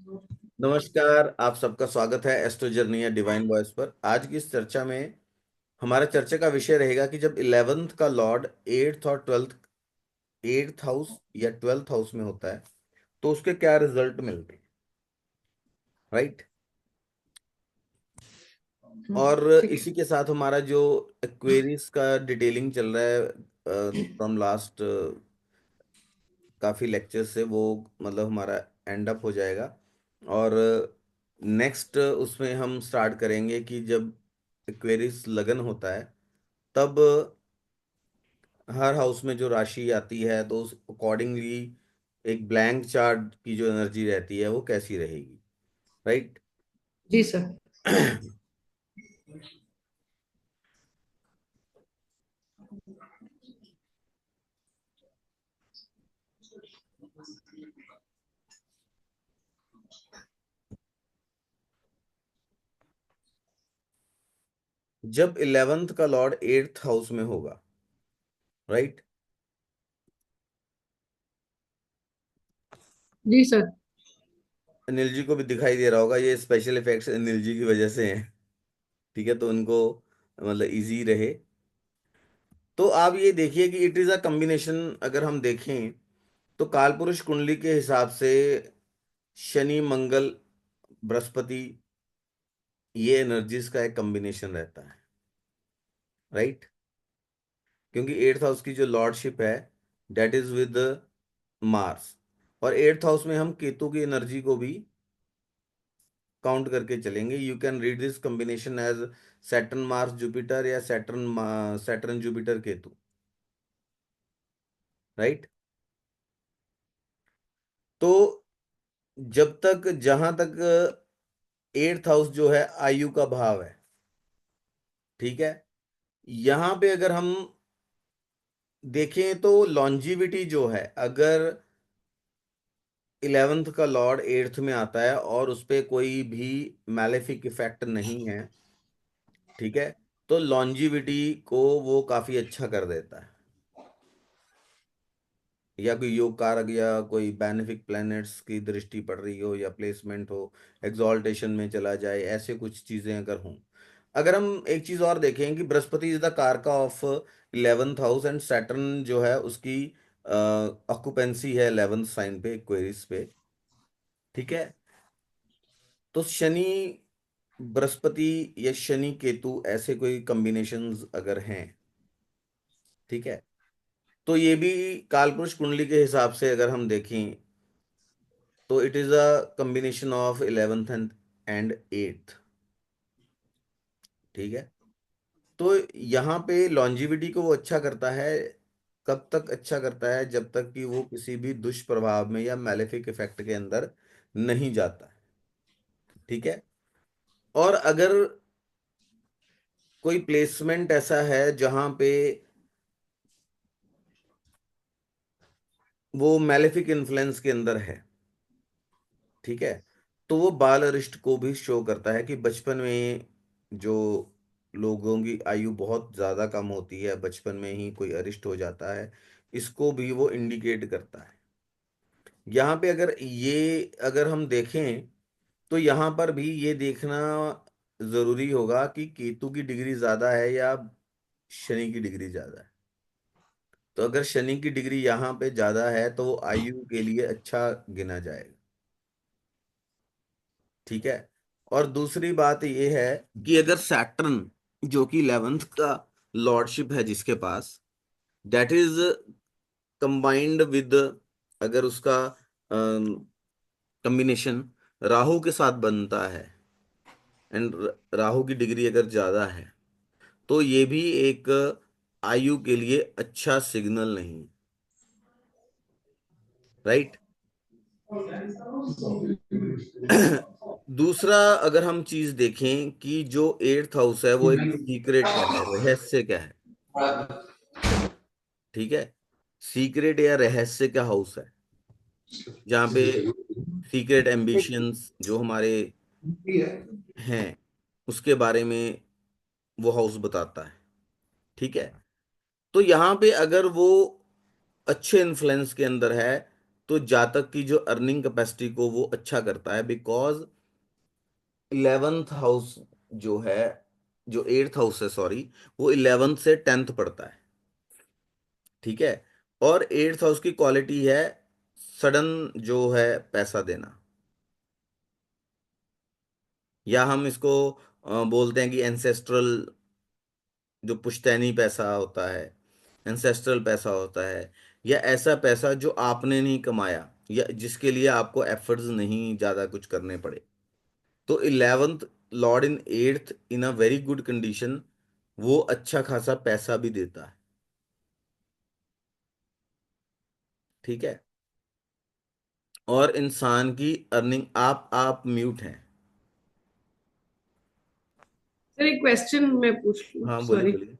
नमस्कार, आप सबका स्वागत है एस्ट्रो जर्नी या डिवाइन वॉइस पर। आज की इस चर्चा में हमारा चर्चा का विषय रहेगा कि जब 11th का लॉर्ड एट्थ हाउस या 12th हाउस में होता है तो उसके क्या रिजल्ट मिलते हैं, राइट। और ठीक है। इसी के साथ हमारा जो एक्वेरियस का डिटेलिंग चल रहा है फ्रॉम लास्ट काफ़ी लेक्चर से, वो मतलब हमारा एंड अप हो जाएगा। और नेक्स्ट उसमें हम स्टार्ट करेंगे कि जब एक्वेरियस लगन होता है तब हर हाउस में जो राशि आती है तो उस अकॉर्डिंगली एक ब्लैंक चार्ट की जो एनर्जी रहती है वो कैसी रहेगी, राइट। जी सर। जब 11th का लॉर्ड 8th हाउस में होगा, राइट। जी सर। अनिल जी को भी दिखाई दे रहा होगा, ये स्पेशल इफेक्ट्स अनिल जी की वजह से हैं। ठीक है, तो उनको मतलब इजी रहे। तो आप ये देखिए कि इट इज अ कॉम्बिनेशन। अगर हम देखें तो कालपुरुष कुंडली के हिसाब से शनि मंगल बृहस्पति, ये एनर्जीज का एक कॉम्बिनेशन रहता है, राइट। क्योंकि 8th हाउस की जो लॉर्डशिप है डेट इज विद मार्स, और 8th हाउस में हम केतु की एनर्जी को भी काउंट करके चलेंगे। You can read this combination as Saturn Mars Jupiter या Saturn Saturn Jupiter Ketu, right. तो जब तक जहां तक 8th हाउस जो है आयु का भाव है, ठीक है। यहां पे अगर हम देखें तो लॉन्जिविटी जो है, अगर 11th का लॉर्ड 8th में आता है और उस पे कोई भी मैलेफिक इफेक्ट नहीं है, ठीक है, तो लॉन्जिविटी को वो काफी अच्छा कर देता है। या कोई योग कारक या कोई बेनिफिक प्लैनेट्स की दृष्टि पड़ रही हो या प्लेसमेंट हो, एग्जॉल्टेशन में चला जाए, ऐसे कुछ चीजें अगर हों। अगर हम एक चीज और देखें कि बृहस्पति इज द कारका of 11th house and Saturn जो है उसकी ऑक्यूपेंसी है 11th साइन पे, एक्वेरियस पे, ठीक है। तो शनि बृहस्पति या शनि केतु ऐसे कोई कॉम्बिनेशंस अगर हैं, ठीक है, तो ये भी कालपुरुष कुंडली के हिसाब से अगर हम देखें तो it is a combination of 11th and 8th, ठीक है। तो यहाँ पे लॉन्जिविटी को वो अच्छा करता है। कब तक अच्छा करता है? जब तक कि वो किसी भी दुष्प्रभाव में या मैलेफिक इफेक्ट के अंदर नहीं जाता है, ठीक है। और अगर कोई प्लेसमेंट ऐसा है जहां पे वो मैलेफिक इन्फ्लुएंस के अंदर है, ठीक है, तो वो बाल अरिष्ट को भी शो करता है कि बचपन में जो लोगों की आयु बहुत ज्यादा कम होती है, बचपन में ही कोई अरिष्ट हो जाता है, इसको भी वो इंडिकेट करता है। यहाँ पे अगर हम देखें तो यहाँ पर भी ये देखना जरूरी होगा कि केतु की डिग्री ज्यादा है या शनि की डिग्री ज्यादा है। तो अगर शनि की डिग्री यहाँ पे ज्यादा है तो वो आयु के लिए अच्छा गिना जाएगा, ठीक है। और दूसरी बात ये है कि अगर सैटर्न जो कि 11th का लॉर्डशिप है जिसके पास, दैट इज कंबाइंड विद, अगर उसका कॉम्बिनेशन राहु के साथ बनता है एंड राहु की डिग्री अगर ज्यादा है, तो ये भी एक आयु के लिए अच्छा सिग्नल नहीं, राइट। दूसरा, अगर हम चीज देखें कि जो 8th हाउस है वो एक सीक्रेट का है, रहस्य का है, ठीक है। सीक्रेट या रहस्य का हाउस है जहाँ पे सीक्रेट एम्बिशंस जो हमारे हैं उसके बारे में वो हाउस बताता है, ठीक है। तो यहाँ पे अगर वो अच्छे इन्फ्लुएंस के अंदर है तो जातक की जो अर्निंग कैपेसिटी को वो अच्छा करता है, बिकॉज 11th हाउस जो है, जो 8th हाउस है सॉरी, वो 11th से 10th पड़ता है। ठीक है। और 8th हाउस की क्वालिटी है सडन जो है पैसा देना, या हम इसको बोलते हैं कि एंसेस्ट्रल, जो पुश्तैनी पैसा होता है, एंसेस्ट्रल पैसा होता है, या ऐसा पैसा जो आपने नहीं कमाया या जिसके लिए आपको एफर्ट्स नहीं ज्यादा कुछ करने पड़े। तो 11th lord in 8th in a very good condition, वो अच्छा खासा पैसा भी देता है। ठीक है। और इंसान की अर्निंग, आप म्यूट हैं। सर एक क्वेश्चन मैं पूछ लूं, हाँ बोलिए सॉरी। बोलिए।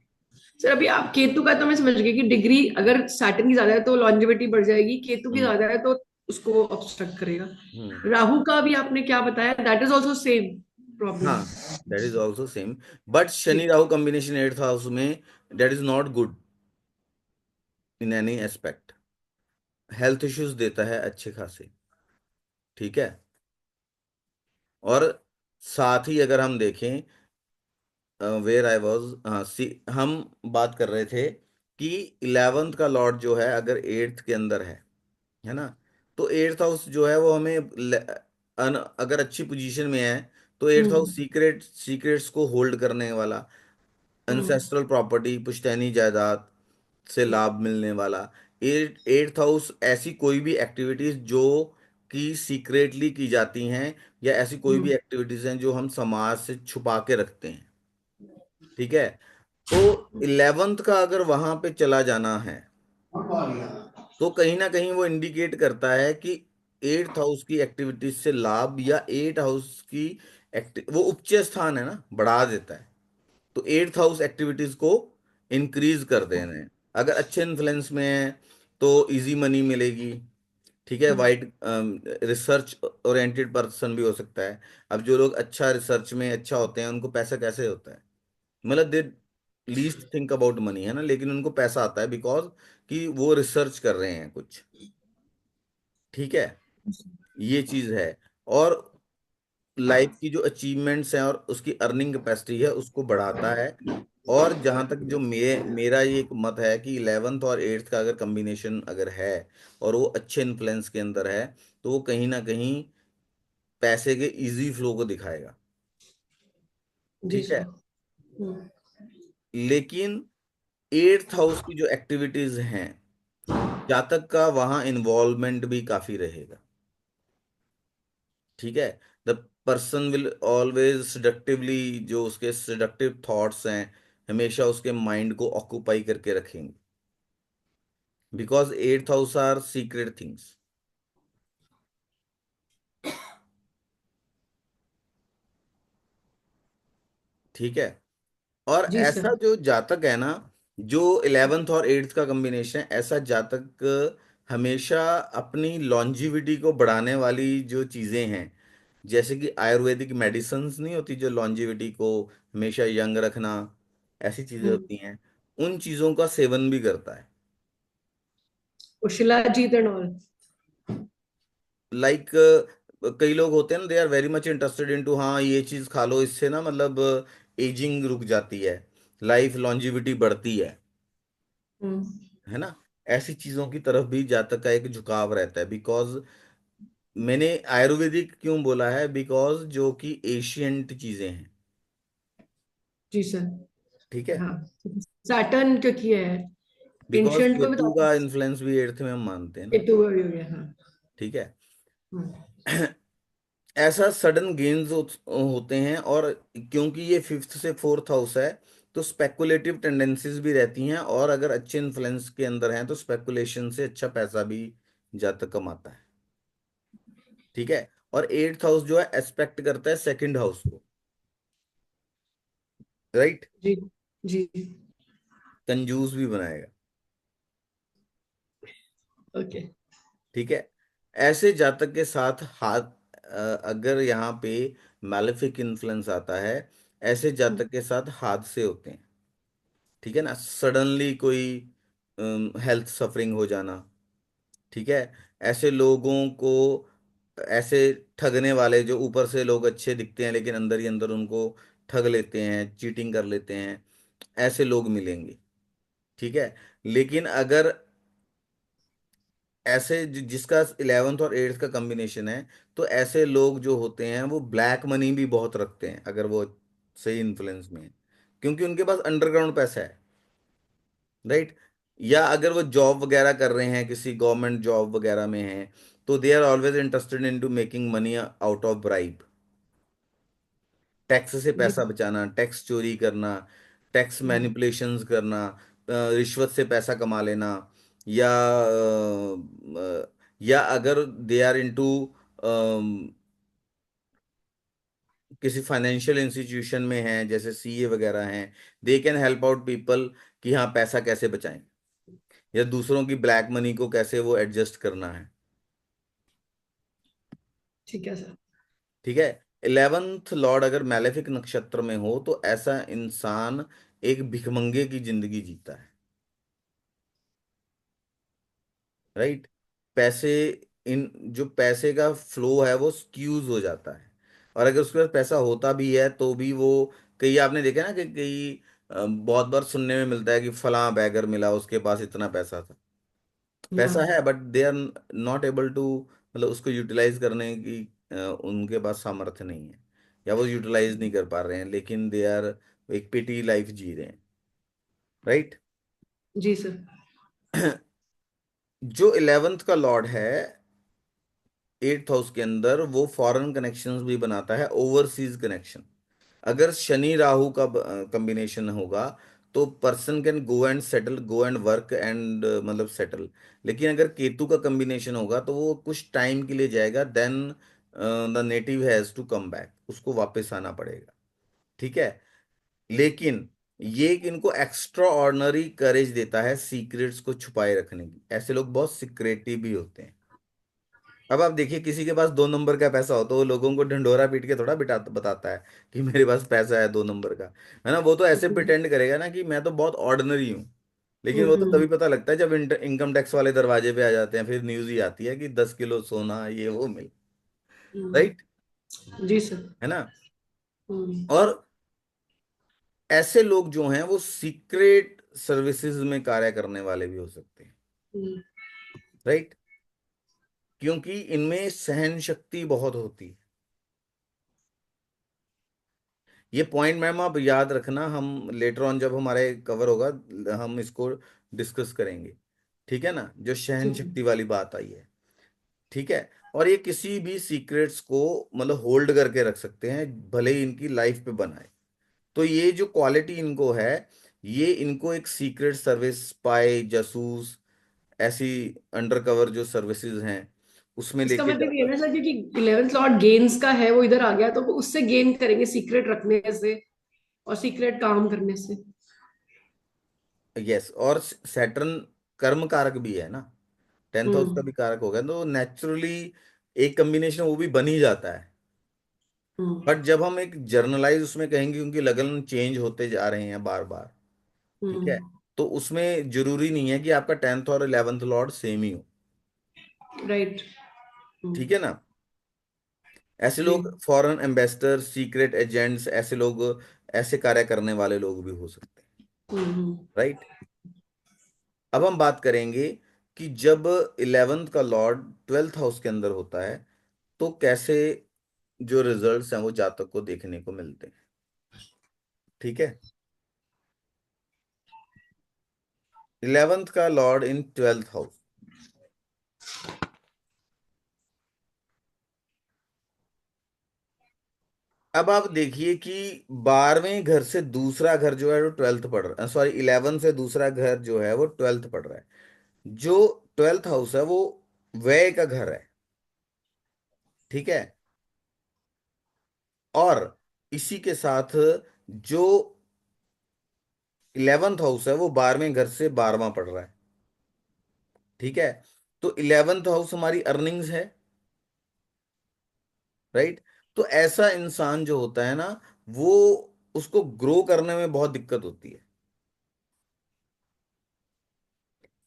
सर अभी आप केतु का तो मैं समझ गई कि डिग्री अगर सैटर्न की ज्यादा है तो लॉन्जेविटी बढ़ जाएगी, केतु की हम्म। ज्यादा है तो उसको ऑब्स्ट्रक्ट करेगा। हम्म। राहु का भी आपने क्या बताया, दैट इज ऑल्सो सेम हाँ, problem. That is also same, but Shani ठीक। राहु कॉम्बिनेशन 8th हाउस में, that is not good in any aspect. Health issues देता है अच्छे खासे। ठीक है। और साथ ही अगर हम देखें, वेयर आई वॉज, हाँ सी, हम बात कर रहे थे कि 11th का लॉर्ड जो है अगर 8th के अंदर है ना, तो 8th हाउस जो है वो हमें अगर अच्छी पोजीशन में है, तो 8th हाउस हम्म। सीक्रेट्स को होल्ड करने वाला, हम्म। एंसेस्ट्रल प्रॉपर्टी, पुश्तैनी जायदाद से लाभ मिलने वाला। 8th हाउस ऐसी कोई भी एक्टिविटीज जो कि सीक्रेटली की जाती हैं, या ऐसी कोई भी हम्म। एक्टिविटीज हैं जो हम समाज से छुपा के रखते हैं। ठीक है। तो 11th का अगर वहां पे चला जाना है, तो कहीं ना कहीं वो इंडिकेट करता है कि 8th हाउस की एक्टिविटीज से लाभ, या 8th हाउस की वो उपच स्थान है ना, बढ़ा देता है। तो 8th हाउस एक्टिविटीज को इंक्रीज कर देना है। अगर अच्छे इन्फ्लुएंस में है तो इजी मनी मिलेगी। ठीक है। हम्म। वाइड रिसर्च ओरिएंटेड पर्सन भी हो सकता है। अब जो लोग अच्छा रिसर्च में अच्छा होते हैं उनको पैसा कैसे होता है, मतलब दे लीस्ट थिंक अबाउट मनी, है ना, लेकिन उनको पैसा आता है बिकॉज कि वो रिसर्च कर रहे हैं कुछ। ठीक है। ये चीज है। और लाइफ की जो अचीवमेंट्स हैं और उसकी अर्निंग कैपेसिटी है उसको बढ़ाता है। और जहां तक जो मेरा ये एक मत है कि 11th और 8th का अगर कॉम्बिनेशन अगर है, और वो अच्छे इन्फ्लुएंस के अंदर है, तो वो कहीं ना कहीं पैसे के इजी फ्लो को दिखाएगा। जी ठीक सर। है। लेकिन 8th हाउस की जो एक्टिविटीज हैं, जातक का वहां इन्वॉल्वमेंट भी काफी रहेगा। ठीक है। द पर्सन विल ऑलवेज सेडक्टिवली, जो उसके सेडक्टिव थॉट्स हैं हमेशा उसके माइंड को ऑक्यूपाई करके रखेंगे, because 8th house are secret things. ठीक है। और जी ऐसा सर। जो जातक है ना, जो 11th और 8th का कॉम्बिनेशन है, ऐसा जातक हमेशा अपनी लॉन्जिविटी को बढ़ाने वाली जो चीजें हैं, जैसे कि आयुर्वेदिक मेडिसिन्स नहीं होती जो लॉन्जिविटी को हमेशा यंग रखना, ऐसी चीजें हम्म। होती हैं, उन चीजों का सेवन भी करता है। और शिलाजीत एंड ऑल। लाइक कई लोग होते हैं ना, they are very much interested into, हाँ ये चीज खा लो इससे ना मतलब एजिंग रुक जाती है, लाइफ लॉन्जिविटी बढ़ती हम्म। है ना। ऐसी चीजों की तरफ भी जातक का एक झुकाव रहता है, बिकॉज मैंने आयुर्वेदिक क्यों बोला है, बिकॉज जो कि एशियंट चीजें हैं। जी सर। ठीक है। हाँ, सैटर्न क्योंकि है, बिकॉज एंशियंट को भी केतु तो का इन्फ्लुएंस भी 8th में हम मानते हैं ना। केतु का भी हो गया, हाँ। ठीक है। हम्म। ऐसा सडन गेन्स होते हैं, और क्योंकि ये 5th से 4th हाउस है, तो स्पेकुलेटिव टेंडेंसीज भी रहती हैं, और अगर अच्छे इन्फ्लुएंस के अंदर हैं तो स्पेकुलेशन से अच्छा पैसा भी जातक कमाता है। ठीक है। और 8th हाउस जो है एस्पेक्ट करता है 2nd हाउस को, राइट। जी। जी। कंजूस भी बनाएगा। ओके। ठीक है। ऐसे जातक के साथ हाथ, अगर यहाँ पे मैलेफिक इन्फ्लुएंस आता है, ऐसे जातक के साथ हादसे होते हैं। ठीक है ना, सडनली कोई हेल्थ सफरिंग हो जाना। ठीक है। ऐसे लोगों को, ऐसे ठगने वाले जो ऊपर से लोग अच्छे दिखते हैं लेकिन अंदर ही अंदर उनको ठग लेते हैं, चीटिंग कर लेते हैं, ऐसे लोग मिलेंगे। ठीक है। लेकिन अगर ऐसे जिसका 11th और 8th का कॉम्बिनेशन है, तो ऐसे लोग जो होते हैं वो ब्लैक मनी भी बहुत रखते हैं अगर वो सही इन्फ्लुएंस में है, क्योंकि उनके पास अंडरग्राउंड पैसा है। राइट। या अगर वो जॉब वगैरह कर रहे हैं, किसी गवर्नमेंट जॉब वगैरह में हैं, तो they are always interested in to making money out of bribe. Tax से जी। पैसा बचाना, टैक्स चोरी करना, टैक्स हम्म। मैनिपुलेशंस करना, रिश्वत से पैसा कमा लेना, या या अगर दे आर इनटू किसी फाइनेंशियल इंस्टीट्यूशन में हैं, जैसे सीए वगैरह हैं, they can help out people कि हाँ पैसा कैसे बचाएं, या दूसरों की ब्लैक मनी को कैसे वो एडजस्ट करना है। ठीक है सर। ठीक है। 11th लॉर्ड अगर मैलेफिक नक्षत्र में हो तो ऐसा इंसान एक भिखमंगे की जिंदगी जीता है। राइट। पैसे, इन जो पैसे का फ्लो है वो स्क्यूज हो जाता है। और अगर उसके पास पैसा होता भी है तो भी वो, कई आपने देखा ना कि कई बहुत बार सुनने में मिलता है कि फलां बैगर मिला, उसके पास इतना पैसा था। पैसा है हाँ। But they are not able to, मतलब उसको यूटिलाइज करने की उनके पास सामर्थ्य नहीं है, या वो यूटिलाइज नहीं कर पा रहे हैं, लेकिन दे आर एक पिटी लाइफ जी रहे हैं। राइट। जी सर। जो 11th का लॉर्ड है 8th हाउस के अंदर, वो फॉरेन कनेक्शंस भी बनाता है, ओवरसीज कनेक्शन। अगर शनि राहु का कॉम्बिनेशन होगा तो person can go and settle, go and work and मतलब सेटल। लेकिन अगर केतु का कॉम्बिनेशन होगा तो वो कुछ टाइम के लिए जाएगा, then the native has to come back, उसको वापस आना पड़ेगा। ठीक है। लेकिन ये इनको एक्स्ट्रा ऑर्डिनरी करेज देता है सीक्रेट्स को छुपाए रखने की। ऐसे लोग बहुत सिक्रेटिव भी होते हैं। अब आप देखिए, किसी के पास 2 नंबर का पैसा हो तो वो लोगों को ढंढोरा पीट के थोड़ा बिटा बताता है कि मेरे पास पैसा है 2 नंबर का, है ना। वो तो ऐसे हम्म। प्रिटेंड करेगा ना कि मैं तो बहुत ऑर्डिनरी हूँ। लेकिन वो तो हम्म। तभी पता लगता है जब इनकम टैक्स वाले दरवाजे पे आ जाते हैं, फिर न्यूज ही आती है कि 10 किलो सोना ये वो मिल। राइट। जी सर। है ना। हम्म। और ऐसे लोग जो हैं वो सीक्रेट सर्विसेज में कार्य करने वाले भी हो सकते हैं। हम्म। राइट। क्योंकि इनमें सहन शक्ति बहुत होती है। ये पॉइंट मैम आप याद रखना, हम लेटर ऑन जब हमारे कवर होगा हम इसको डिस्कस करेंगे। ठीक है ना, जो सहन ठीक है। शक्ति वाली बात आई है। ठीक है। और ये किसी भी सीक्रेट्स को मतलब होल्ड करके रख सकते हैं, भले ही इनकी लाइफ पे बनाए। तो ये जो क्वालिटी इनको है, ये इनको एक सीक्रेट सर्विस, स्पाई, जासूस, ऐसी अंडरकवर जो सर्विसेज हैं उसमें इसका लेके मतलब ये जाता है ना सर, क्योंकि 11th लॉर्ड गेन्स का है, वो इधर आ गया तो वो उससे गेन करेंगे सीक्रेट रखने से और सीक्रेट काम करने से। है। यस। और सैटर्न कर्म कारक भी है ना, 10th हाउस का हम्म। भी कारक हो गया, तो नेचुरली एक कॉम्बिनेशन वो भी बन ही जाता है। हम्म। बट जब हम एक जर्नलाइज उसमें कहेंगे, क्योंकि लगन चेंज होते जा रहे हैं बार बार। ठीक है। हम्म। तो उसमें जरूरी नहीं है कि आपका 10th और 11th लॉर्ड सेम ही हो। राइट। ठीक है ना। ऐसे जी। लोग फॉरेन एम्बेसडर, सीक्रेट एजेंट्स, ऐसे लोग, ऐसे कार्य करने वाले लोग भी हो सकते हैं। हम्म। राइट। अब हम बात करेंगे कि जब 11th का लॉर्ड 12th हाउस के अंदर होता है तो कैसे जो रिजल्ट्स हैं वो जातक को देखने को मिलते हैं। ठीक है। 11th का लॉर्ड इन 12th हाउस। अब आप देखिए कि 12वें घर से दूसरा घर जो है वो 12th पढ़ रहा है, सॉरी 11 से दूसरा घर जो है वो 12th पढ़ रहा है। जो 12th हाउस है वो व्यय का घर है। ठीक है। और इसी के साथ जो 11th हाउस है वो 12वें घर से 12वां पढ़ रहा है। ठीक है। तो 11th हाउस हमारी अर्निंग्स है। राइट। तो ऐसा इंसान जो होता है ना, वो, उसको ग्रो करने में बहुत दिक्कत होती है।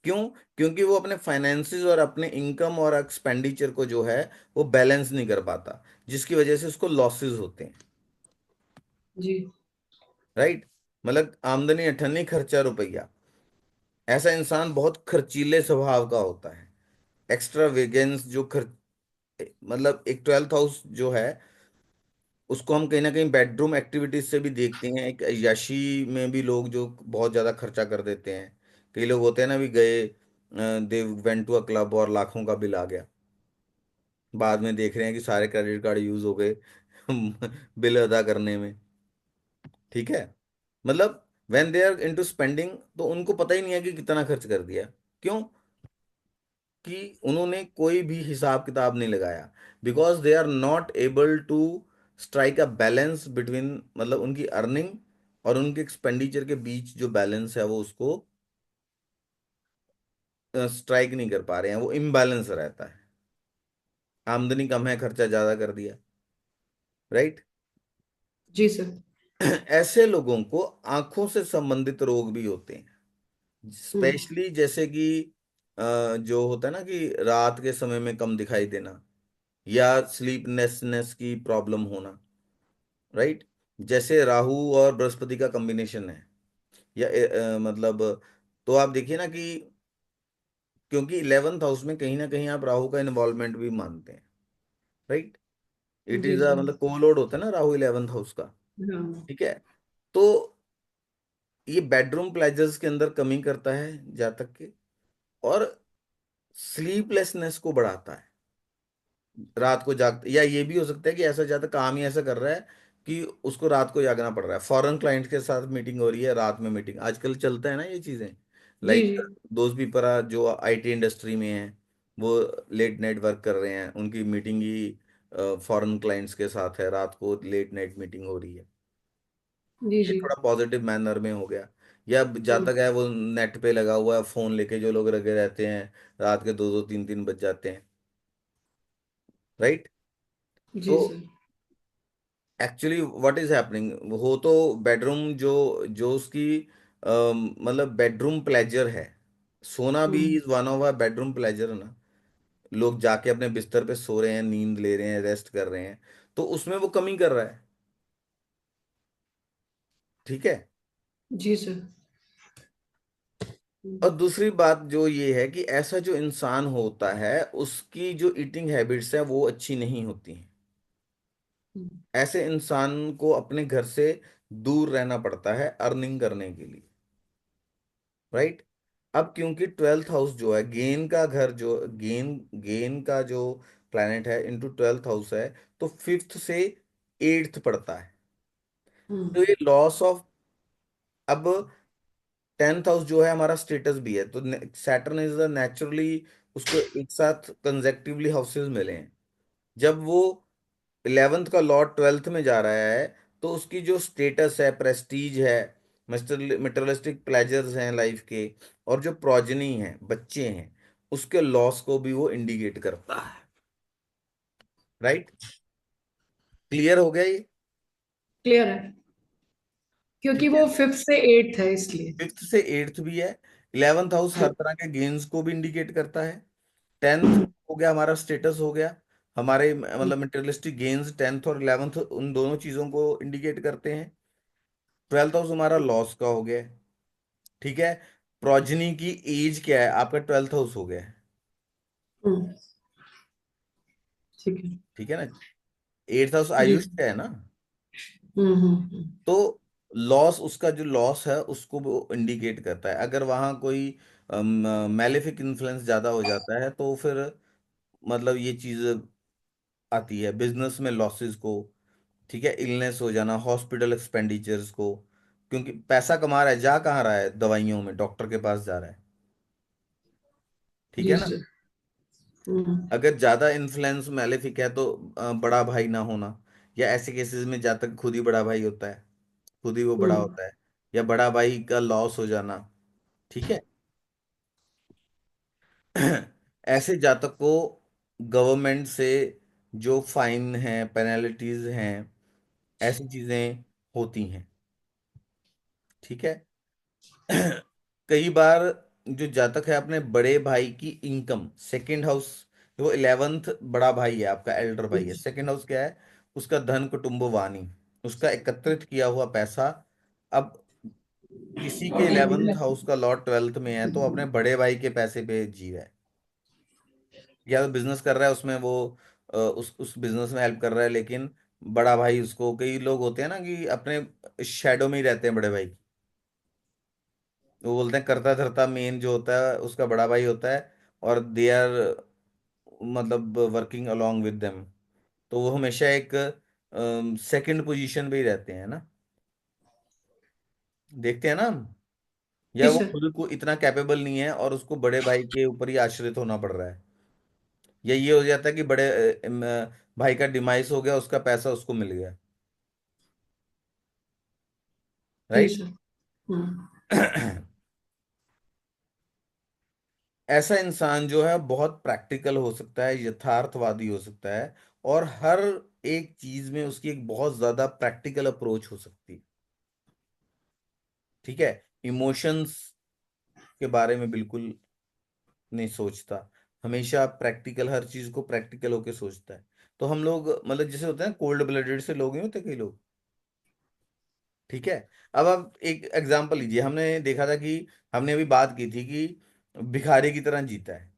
क्यों? क्योंकि वो अपने फाइनेंसेस और अपने इनकम और एक्सपेंडिचर को जो है वो बैलेंस नहीं कर पाता, जिसकी वजह से उसको लॉसेस होते हैं। जी। राइट? मतलब आमदनी अठन्नी, खर्चा रुपया। ऐसा इंसान बहुत खर्चीले स्वभाव का होता है। एक्स्ट्रा वेगेंस जो मतलब एक 12th हाउस जो है, उसको हम कहीं ना कहीं बेडरूम एक्टिविटीज से भी देखते हैं। एक यशी में भी लोग जो बहुत ज्यादा खर्चा कर देते हैं। कई लोग होते हैं ना, भी गए, they went to a club और लाखों का बिल आ गया, बाद में देख रहे हैं कि सारे क्रेडिट कार्ड यूज हो गए बिल अदा करने में। ठीक है? मतलब when they are into spending, तो उनको पता ही नहीं है कि कितना खर्च कर दिया। क्यों? कि उन्होंने कोई भी हिसाब किताब नहीं लगाया। Because they are not able to strike a balance between, मतलब उनकी अर्निंग और उनके एक्सपेंडिचर के बीच जो बैलेंस है वो उसको स्ट्राइक नहीं कर पा रहे हैं, वो इम्बैलेंस रहता है। आमदनी कम है, खर्चा ज्यादा कर दिया। राइट? जी सर। ऐसे लोगों को आंखों से संबंधित रोग भी होते हैं, हम्म। स्पेशली जैसे कि जो होता है ना कि रात के समय में कम दिखाई देना, या स्लीपनेसनेस की प्रॉब्लम होना। राइट? जैसे राहु और बृहस्पति का कॉम्बिनेशन है, या मतलब, तो आप देखिए ना कि, क्योंकि 11th हाउस में कहीं ना कहीं आप राहु का इन्वॉल्वमेंट भी मानते हैं। राइट? इट जी इज अ, सर। मतलब कोलोड होता है ना राहु 11th हाउस का। हाँ। ठीक है? तो ये बेडरूम प्लेजर्स के अंदर कमी करता है जातक के, और स्लीपलेसनेस को बढ़ाता है। रात को जाग, या ये भी हो सकता है कि ऐसा ज्यादा काम ही ऐसा कर रहा है कि उसको रात को जागना पड़ रहा है। फॉरेन क्लाइंट के साथ मीटिंग हो रही है, रात में मीटिंग आजकल चलता है ना ये चीजें। जी लाइक जी। दोस्त भी परा जो आईटी इंडस्ट्री में है, वो लेट नाइट वर्क कर रहे हैं, उनकी मीटिंग ही फॉरेन क्लाइंट्स के साथ है, रात को लेट नाइट मीटिंग हो रही है। जी ये जी। थोड़ा पॉजिटिव मैनर में हो गया। या जहाँ हम्म। तक है वो नेट पे लगा हुआ है, फोन लेके जो लोग लगे रहते हैं, रात के 2-2 3-3 बज जाते हैं। राइट? तो जी sir. Actually what is happening, हो तो बेडरूम जो जो उसकी मतलब बेडरूम प्लेजर है, सोना भी हम्म। Is one of a bedroom pleasure ना। लोग जाके अपने बिस्तर पे सो रहे हैं, नींद ले रहे हैं, रेस्ट कर रहे हैं, तो उसमें वो कमी कर रहा है। ठीक है? जी सर। और हम्म। दूसरी बात जो ये है कि ऐसा जो इंसान होता है, उसकी जो ईटिंग हैबिट्स है वो अच्छी नहीं होती हैं। हम्म। ऐसे इंसान को अपने घर से दूर रहना पड़ता है अर्निंग करने के लिए। राइट? अब क्योंकि 12th हाउस जो है गेन का घर, जो गेन गेन का जो प्लैनेट है इनटू 12th हाउस है, तो 5th से 8th पड़ता है। हम्म। तो ये लॉस ऑफ, अब 10th हाउस जो है हमारा स्टेटस भी है, तो सैटर्न इज नेचुरली, उसको एक साथ कंजेक्टिवली हाउसेस मिले हैं। जब वो 11th का लॉर्ड 12th में जा रहा है, तो उसकी जो स्टेटस है, प्रेस्टीज है, मटेरियलिस्टिक प्लेजर्स हैं लाइफ के, और जो प्रोजनी है, बच्चे हैं, उसके लॉस को भी वो इंडिकेट करता है। राइट? क्लियर हो गया ये? क्लियर है, क्योंकि ठीक है। वो 5th से 8th है इसलिए। 5th से 8th भी है। 11th हाउस हर तरह के गेन्स को भी इंडिकेट करता है। 10th हो गया हमारा स्टेटस हो गया, हमारे मतलब मटेरियलिस्टिक गेन्स 10th और 11th उन दोनों चीजों को इंडिकेट करते हैं। 12th हाउस हमारा लॉस का हो गया है। ठीक है? प्रोजनी की एज क्या है, आपका 12th हाउस हो गया है। हम्म। ठीक है। ठीक है ना? 8th हाउस जी। आयुष का है ना। हम्म। तो लॉस, उसका जो लॉस है उसको वो इंडिकेट करता है। अगर वहाँ कोई मैलेफिक इन्फ्लुएंस ज्यादा हो जाता है, तो फिर मतलब ये चीज आती है बिजनेस में लॉसेस को। ठीक है? इलनेस हो जाना, हॉस्पिटल एक्सपेंडिचर्स को, क्योंकि पैसा कमा रहा है, जा कहाँ रहा है, दवाइयों में, डॉक्टर के पास जा रहा है। ठीक जी है ना? सर। हम्म। अगर ज्यादा इन्फ्लुएंस मैलेफिक है, तो बड़ा भाई ना होना, या ऐसे केसेस में जहाँ तक खुद ही बड़ा भाई होता है, खुद ही वो बड़ा हम्म। होता है, या बड़ा भाई का लॉस हो जाना। ठीक है? ऐसे जातक को गवर्नमेंट से जो फाइन है, पेनल्टीज हैं, ऐसी चीजें होती हैं। ठीक है? कई बार जो जातक है अपने बड़े भाई की इनकम, सेकंड हाउस, वो 11th बड़ा भाई है आपका, एल्डर भाई है। सेकंड हाउस क्या है? उसका धन कुटुंब वाणी, उसका एकत्रित किया हुआ पैसा। अब किसी के 11th हाउस का लॉर्ड 12th में है तो अपने बड़े भाई के पैसे पे जी रहा है, या तो बिजनेस कर रहा है उसमें वो उस बिजनेस में हेल्प कर रहा है, लेकिन बड़ा भाई उसको, कई लोग होते हैं ना कि अपने शेडो में ही रहते हैं बड़े भाई, वो बोलते हैं करता धरता मेन जो होता है उसका बड़ा भाई होता है, और दे आर मतलब वर्किंग अलोंग विद देम, तो वो हमेशा एक सेकंड पोजीशन पे ही रहते हैं ना, देखते हैं ना हम। या जी वो सर। खुद को इतना कैपेबल नहीं है और उसको बड़े भाई के ऊपर ही आश्रित होना पड़ रहा है, या ये हो जाता है कि बड़े भाई का डिमाइस हो गया, उसका पैसा उसको मिल गया। जी राइट। सर। हम्म। ऐसा इंसान जो है बहुत प्रैक्टिकल हो सकता है, यथार्थवादी हो सकता है, और हर एक चीज में उसकी एक बहुत ज्यादा प्रैक्टिकल अप्रोच हो सकती है। ठीक है। इमोशंस के बारे में बिल्कुल नहीं सोचता, हमेशा प्रैक्टिकल, हर चीज को प्रैक्टिकल होके सोचता है। तो हम लोग मतलब जैसे होते हैं कोल्ड ब्लडेड से लोग, नहीं होते कई लोग। ठीक है। अब आप एक एग्जांपल लीजिए, हमने देखा था कि हमने अभी बात की थी कि भिखारी की तरह जीता है,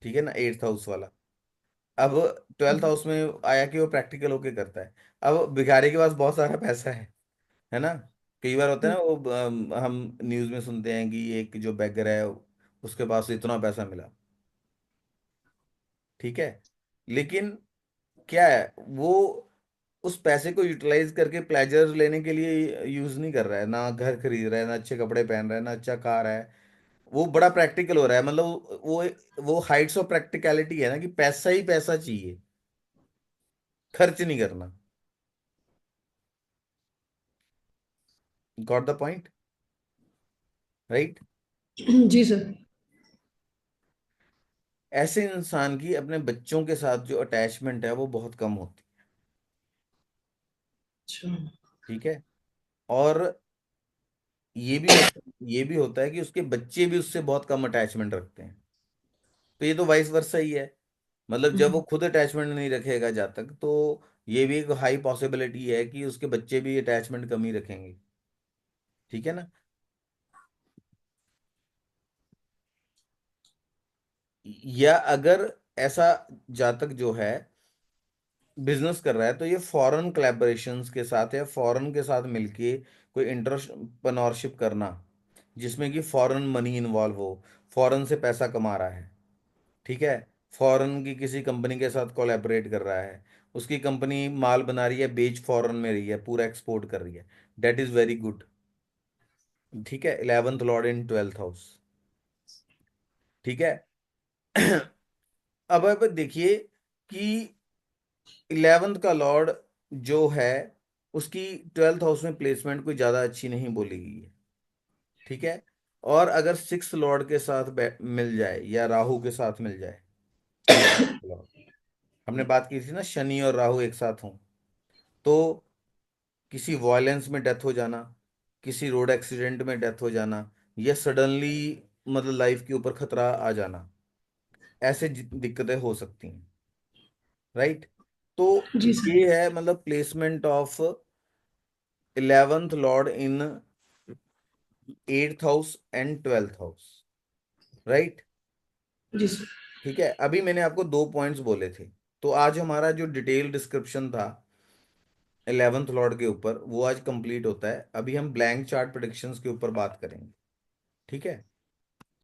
ठीक है ना, 8th हाउस वाला। अब 12th हाउस में आया कि वो प्रैक्टिकल होके करता है। अब भिखारी के पास बहुत सारा पैसा है ना। कई बार होता है ना वो हम न्यूज में सुनते हैं कि एक जो बेगर है उसके पास इतना पैसा मिला, ठीक है, लेकिन क्या है वो उस पैसे को यूटिलाइज करके प्लेजर लेने के लिए यूज नहीं कर रहा है, ना घर खरीद रहा है, ना अच्छे कपड़े पहन रहा है, ना अच्छा कार है। वो बड़ा प्रैक्टिकल हो रहा है, मतलब वो हाइट्स ऑफ प्रैक्टिकलिटी है ना, कि पैसा ही पैसा चाहिए, खर्च नहीं करना। Got the point? राइट। जी सर। ऐसे इंसान की अपने बच्चों के साथ जो अटैचमेंट है वो बहुत कम होती है। अच्छा। ठीक है। और ये भी होता है कि उसके बच्चे भी उससे बहुत कम अटैचमेंट रखते हैं। तो ये तो वाइस वर्सा ही है, मतलब जब वो हम्म। खुद अटैचमेंट नहीं रखेगा जब तक, तो ये भी एक हाई पॉसिबिलिटी है कि उसके बच्चे भी अटैचमेंट कम ही रखेंगे। ठीक है ना। या अगर ऐसा जातक जो है बिजनेस कर रहा है, तो ये फॉरेन कोलैबोरेशंस के साथ या फॉरेन के साथ मिलके कोई एंटरप्रेन्योरशिप करना, जिसमें कि फॉरेन मनी इन्वॉल्व हो, फॉरेन से पैसा कमा रहा है, ठीक है, फॉरेन की किसी कंपनी के साथ कोलैबोरेट कर रहा है, उसकी कंपनी माल बना रही है, बेच फॉरेन में रही है, पूरा एक्सपोर्ट कर रही है, डेट इज वेरी गुड। ठीक है, 11th लॉर्ड इन 12th हाउस। ठीक है। अब देखिए कि 11th का लॉर्ड जो है उसकी 12th हाउस में प्लेसमेंट कोई ज्यादा अच्छी नहीं बोली गई है। ठीक है। और अगर 6th लॉर्ड के साथ मिल जाए या राहु के साथ मिल जाए, 6th लॉर्ड, हमने बात की थी ना शनि और राहु एक साथ हों, तो किसी वायलेंस में डेथ हो जाना, किसी रोड एक्सीडेंट में डेथ हो जाना, या सडनली मतलब लाइफ के ऊपर खतरा आ जाना, ऐसे दिक्कतें हो सकती हैं। राइट। तो जी सर। ये है मतलब placement of 11th lord in 8th house and 12th house. Right. जी सर। ठीक है। अभी मैंने आपको दो पॉइंट्स बोले थे, तो आज हमारा जो डिटेल डिस्क्रिप्शन था 11th लॉर्ड के ऊपर वो आज कंप्लीट होता है। अभी हम ब्लैंक चार्ट प्रेडिक्शंस के ऊपर बात करेंगे। ठीक है।